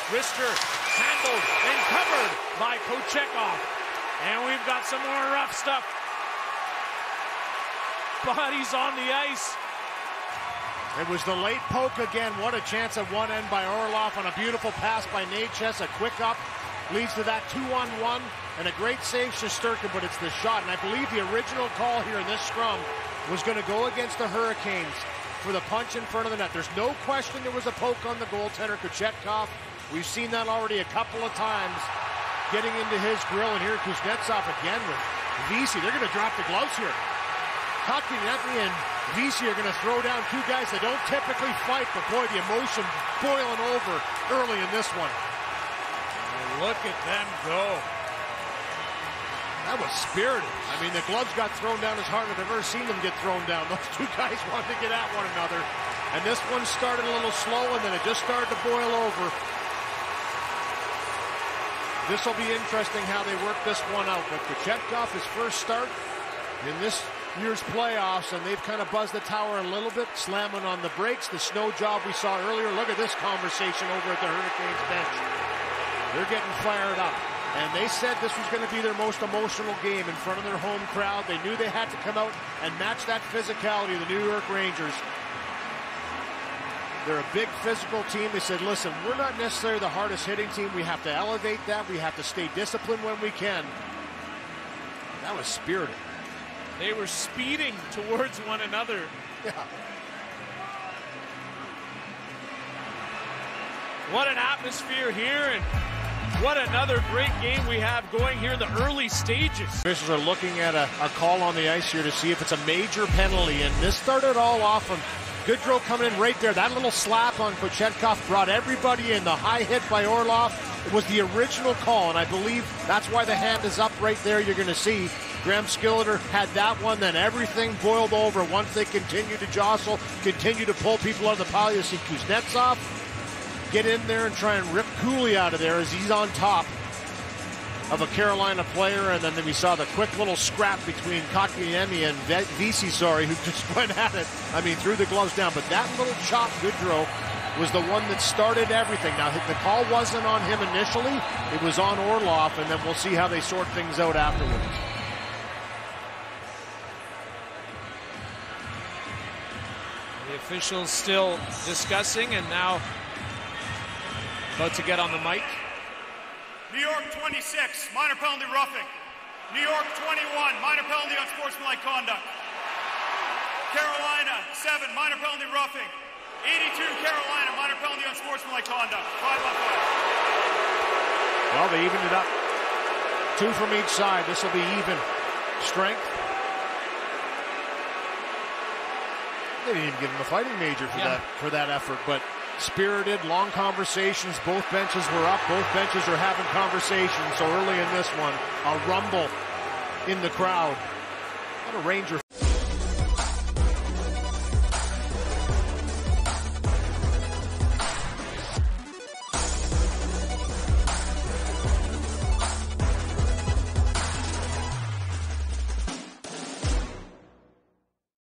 Rister handled and covered by Kochetkov. And we've got some more rough stuff. Bodies on the ice. It was the late poke again. What a chance at one end by Orlov on a beautiful pass by Natchez. A quick up leads to that 2-on-1 and a great save Shesterkin, but it's the shot. And I believe the original call here in this scrum was going to go against the Hurricanes for the punch in front of the net. There's no question there was a poke on the goaltender, Kochetkov. We've seen that already a couple of times getting into his grill. And here Kuznetsov again with Vesey. They're going to drop the gloves here. Kotkaniemi and Vesey are going to throw down two guys that don't typically fight, but boy, the emotion boiling over early in this one. And look at them go. That was spirited. I mean, the gloves got thrown down as hard as I've ever seen them get thrown down. Those two guys wanted to get at one another. And this one started a little slow, and then it just started to boil over. This will be interesting how they work this one out. But Kochetkov, his first start in this year's playoffs, and they've kind of buzzed the tower a little bit, slamming on the brakes. The snow job we saw earlier. Look at this conversation over at the Hurricanes bench. They're getting fired up. And they said this was going to be their most emotional game in front of their home crowd. They knew they had to come out and match that physicality of the New York Rangers. They're a big physical team. They said, listen, we're not necessarily the hardest hitting team. We have to elevate that. We have to stay disciplined when we can. That was spirited. They were speeding towards one another. Yeah. What an atmosphere here, and what another great game we have going here in the early stages. Officials are looking at a call on the ice here to see if it's a major penalty, and this started all off from Goodrow coming in right there. That little slap on Kochetkov brought everybody in. The high hit by Orlov, it was the original call, and I believe that's why the hand is up right there. You're going to see Graham Skilliter had that one, then everything boiled over once they continued to jostle, continued to pull people out of the pile. You see Kuznetsov get in there and try and rip Cooley out of there as he's on top of a Carolina player, and then we saw the quick little scrap between Kotkaniemi and Vesey, who just went at it. I mean, threw the gloves down, but that little chop, Goodrow, was the one that started everything. Now, the call wasn't on him initially. It was on Orlov, and then we'll see how they sort things out afterwards. The officials still discussing, and now about to get on the mic. New York 26, minor penalty roughing. New York 21, minor penalty unsportsmanlike conduct. Carolina 7, minor penalty roughing. 82, Carolina, minor penalty unsportsmanlike conduct. 5-on-5. Well, they evened it up. Two from each side. This will be even strength. They didn't even give him a fighting major for that effort, but spirited, long conversations. Both benches were up. Both benches are having conversations. So early in this one, a rumble in the crowd. What a Ranger